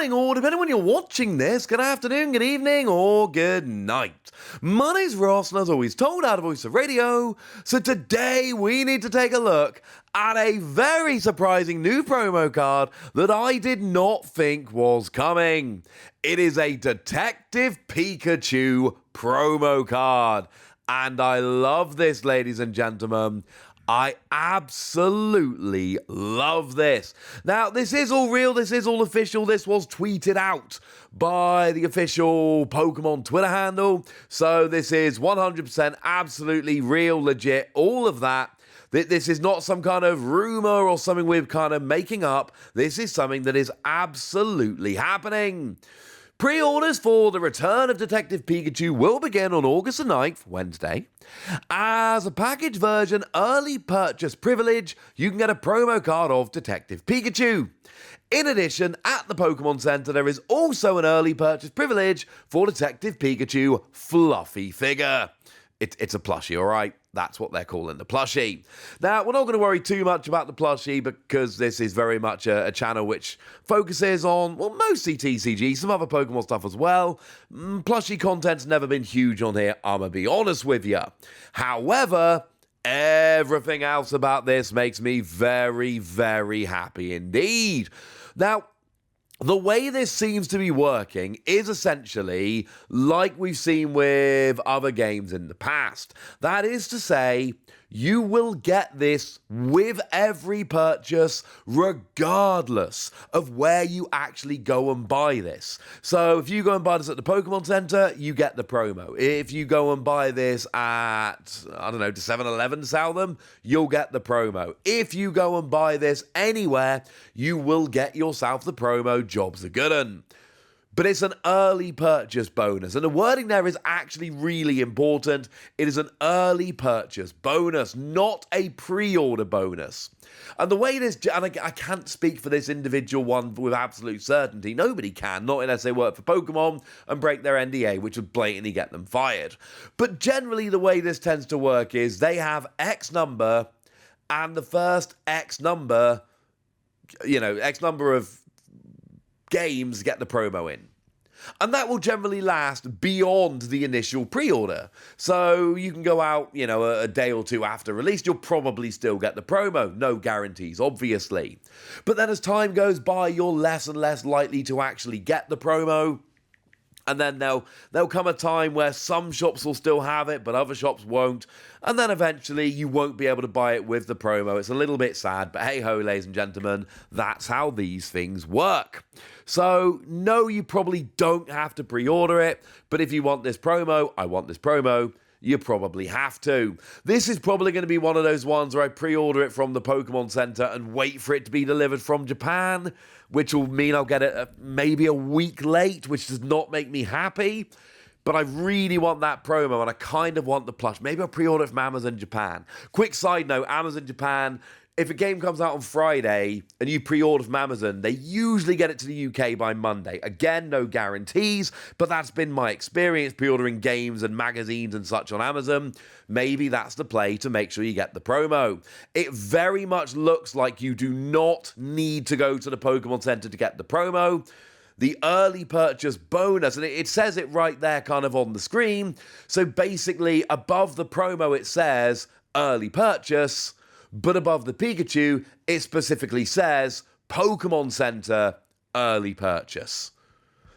morning, or depending on when you're watching this, good afternoon, good evening, or good night. My name's Ross, and as always, told out of Voice of Radio. So today we need to take a look at a very surprising new promo card that I did not think was coming. It is a Detective Pikachu promo card. And I love this, ladies and gentlemen. I absolutely love this. Now, this is all real, this is all official, this was tweeted out by the official Pokemon Twitter handle. So this is 100% absolutely real, legit, all of that. This is not some kind of rumor or something we're kind of making up. This is something that is absolutely happening. Pre-orders for the return of Detective Pikachu will begin on August the 9th, Wednesday. As a package version early purchase privilege, you can get a promo card of Detective Pikachu. In addition, at the Pokemon Center, there is also an early purchase privilege for Detective Pikachu fluffy figure. It's a plushie, all right? That's what they're calling the plushie. Now, we're not going to worry too much about the plushie because this is very much a channel which focuses on, well, mostly TCG, some other Pokemon stuff as well. Plushie content's never been huge on here, I'm going to be honest with you. However, everything else about this makes me very, very happy indeed. Now, the way this seems to be working is essentially like we've seen with other games in the past. That is to say, you will get this with every purchase, regardless of where you actually go and buy this. So if you go and buy this at the Pokemon Center, you get the promo. If you go and buy this at, I don't know, to 7-Eleven to sell them, you'll get the promo. If you go and buy this anywhere, you will get yourself the promo. Jobs are good 'un. But it's an early purchase bonus, and the wording there is actually really important. It is an early purchase bonus, not a pre-order bonus. And the way this, and I can't speak for this individual one with absolute certainty, nobody can, not unless they work for Pokemon and break their NDA, which would blatantly get them fired. But generally the way this tends to work is they have X number, and the first X number, X number of games get the promo in. And that will generally last beyond the initial pre-order. So you can go out, a day or two after release, you'll probably still get the promo. No guarantees, obviously. But then as time goes by, you're less and less likely to actually get the promo. And then there'll come a time where some shops will still have it, but other shops won't. And then eventually you won't be able to buy it with the promo. It's a little bit sad, but hey-ho, ladies and gentlemen, that's how these things work. So, no, you probably don't have to pre-order it, but if you want this promo, I want this promo, you probably have to. This is probably going to be one of those ones where I pre-order it from the Pokemon Center and wait for it to be delivered from Japan, which will mean I'll get it maybe a week late, which does not make me happy. But I really want that promo, and I kind of want the plush. Maybe I'll pre-order it from Amazon Japan. Quick side note, Amazon Japan, if a game comes out on Friday and you pre-order from Amazon, they usually get it to the UK by Monday. Again, no guarantees, but that's been my experience pre-ordering games and magazines and such on Amazon. Maybe that's the play to make sure you get the promo. It very much looks like you do not need to go to the Pokemon Center to get the promo. The early purchase bonus, and it says it right there kind of on the screen. So basically, above the promo, it says early purchase, but above the Pikachu, it specifically says Pokemon Center early purchase.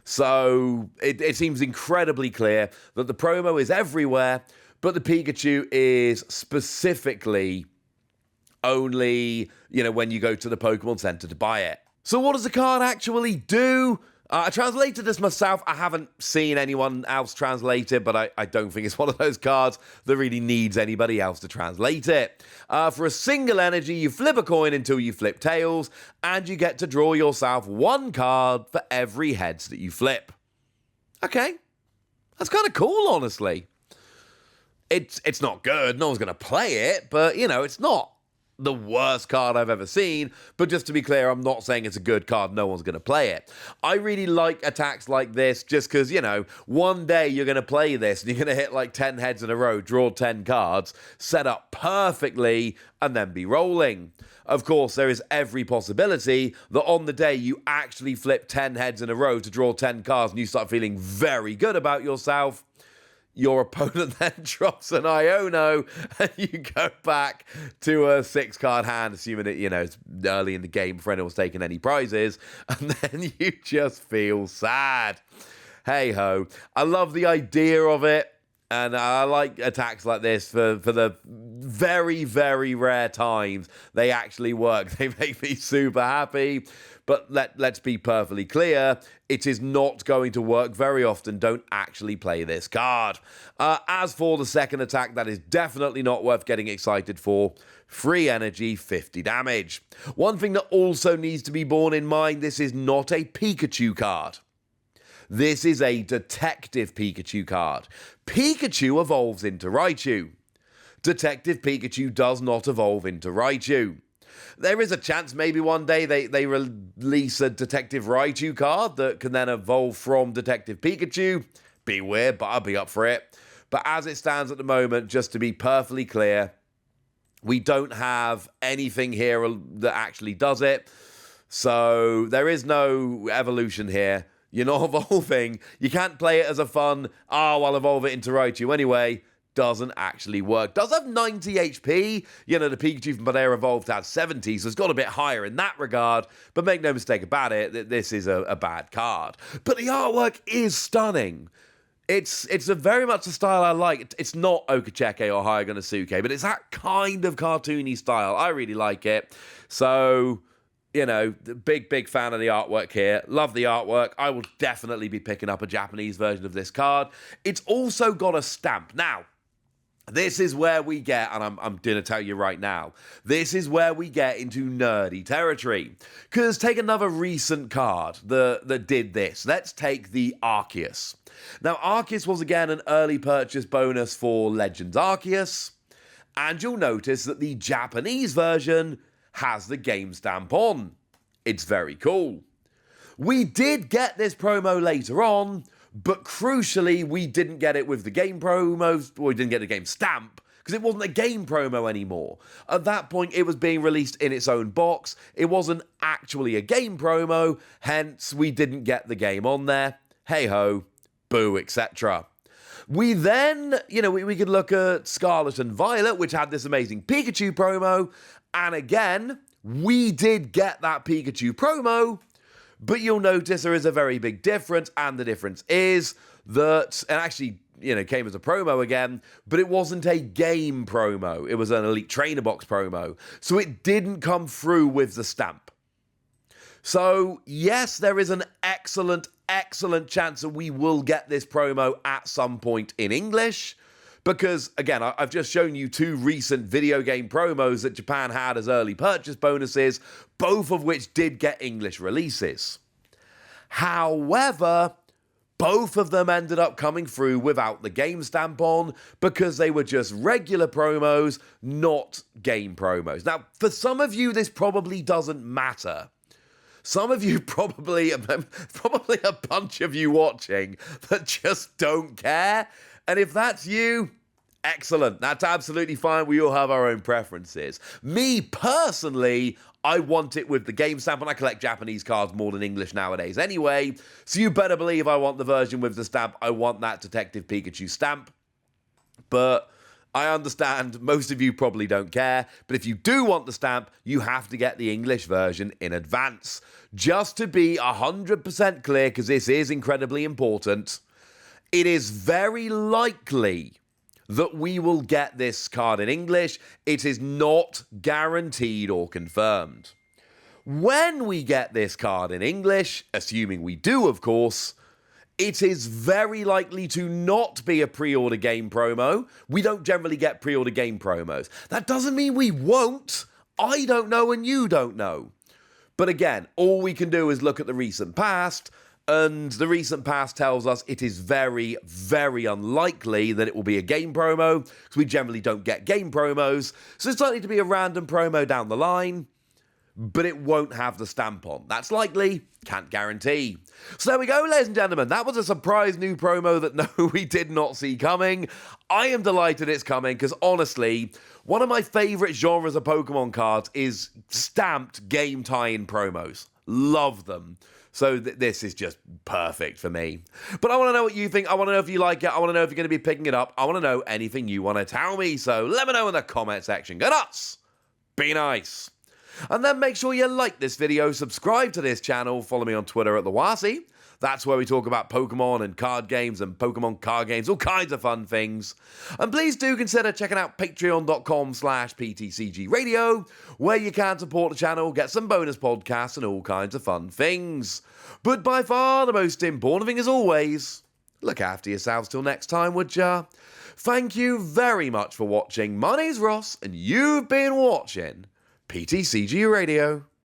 So it seems incredibly clear that the promo is everywhere, but the Pikachu is specifically only, when you go to the Pokemon Center to buy it. So what does the card actually do? I translated this myself. I haven't seen anyone else translate it, but I don't think it's one of those cards that really needs anybody else to translate it. For a single energy, you flip a coin until you flip tails, and you get to draw yourself one card for every heads that you flip. Okay, that's kind of cool, honestly. It's not good. No one's going to play it, but, it's not the worst card I've ever seen, but just to be clear, I'm not saying it's a good card. No one's going to play it. I really like attacks like this just because, you know, one day you're going to play this and you're going to hit like 10 heads in a row, draw 10 cards, set up perfectly, and then be rolling. Of course, there is every possibility that on the day you actually flip 10 heads in a row to draw 10 cards and you start feeling very good about yourself. Your opponent then drops an Iono, and you go back to a 6-card hand, assuming that, you know, it's early in the game before anyone's taking any prizes, and then you just feel sad. Hey-ho. I love the idea of it, and I like attacks like this for the very, very rare times they actually work. They make me super happy. But let's be perfectly clear, it is not going to work very often. Don't actually play this card. As for the second attack, that is definitely not worth getting excited for. Free energy, 50 damage. One thing that also needs to be borne in mind, this is not a Pikachu card. This is a Detective Pikachu card. Pikachu evolves into Raichu. Detective Pikachu does not evolve into Raichu. There is a chance maybe one day they release a Detective Raichu card that can then evolve from Detective Pikachu. Be weird, but I'll be up for it. But as it stands at the moment, just to be perfectly clear, we don't have anything here that actually does it. So there is no evolution here. You're not evolving. You can't play it as a fun, I'll evolve it into Raichu anyway. Doesn't actually work. Does have 90 HP. You know, the Pikachu from Banana Evolved had 70, so it's got a bit higher in that regard. But make no mistake about it, this is a bad card. But the artwork is stunning. It's very much a style I like. It's not Okacheke or Hayaganosuke, but it's that kind of cartoony style. I really like it. So, you know, big fan of the artwork here. Love the artwork. I will definitely be picking up a Japanese version of this card. It's also got a stamp. Now, this is where we get, and I'm going to tell you right now, this is where we get into nerdy territory. Because take another recent card that did this. Let's take the Arceus. Now, Arceus was again an early purchase bonus for Legends Arceus, and you'll notice that the Japanese version has the game stamp on. It's very cool. We did get this promo later on, but crucially, we didn't get it with the game promos, or we didn't get the game stamp, because it wasn't a game promo anymore. At that point, it was being released in its own box. It wasn't actually a game promo, hence we didn't get the game on there. Hey-ho, boo, etc. We then, you know, we could look at Scarlet and Violet, which had this amazing Pikachu promo, and again, we did get that Pikachu promo, but you'll notice there is a very big difference, and the difference is that, and actually, you know, came as a promo again, but it wasn't a game promo. It was an Elite Trainer Box promo, so it didn't come through with the stamp. So, yes, there is an excellent chance that we will get this promo at some point in English, because, again, I've just shown you 2 recent video game promos that Japan had as early purchase bonuses, both of which did get English releases. However, both of them ended up coming through without the game stamp on because they were just regular promos, not game promos. Now, for some of you, this probably doesn't matter. Some of you probably a bunch of you watching that just don't care. And if that's you, excellent. That's absolutely fine. We all have our own preferences. Me, personally, I want it with the game stamp, and I collect Japanese cards more than English nowadays anyway, so you better believe I want the version with the stamp. I want that Detective Pikachu stamp. But I understand most of you probably don't care, but if you do want the stamp, you have to get the English version in advance. Just to be 100% clear, because this is incredibly important, it is very likely that we will get this card in English. It is not guaranteed or confirmed. When we get this card in English, assuming we do, of course, it is very likely to not be a pre-order game promo. We don't generally get pre-order game promos. That doesn't mean we won't. I don't know and you don't know. But again, all we can do is look at the recent past, And the recent past tells us it is very, very unlikely that it will be a game promo, because we generally don't get game promos, so it's likely to be a random promo down the line, but it won't have the stamp on. That's likely, can't guarantee. So there we go, ladies and gentlemen, that was a surprise new promo that no, we did not see coming. I am delighted it's coming, because honestly, one of my favourite genres of Pokemon cards is stamped game tie-in promos. Love them. So this is just perfect for me. But I want to know what you think. I want to know if you like it. I want to know if you're going to be picking it up. I want to know anything you want to tell me. So let me know in the comment section. Go nuts! Be nice! And then make sure you like this video, subscribe to this channel, follow me on Twitter at the Wasi. That's where we talk about Pokemon and card games and Pokemon card games, all kinds of fun things. And please do consider checking out patreon.com/PTCG Radio, where you can support the channel, get some bonus podcasts and all kinds of fun things. But by far the most important thing, as always, look after yourselves till next time, would ya? Thank you very much for watching. My name's Ross, and you've been watching PTCG Radio.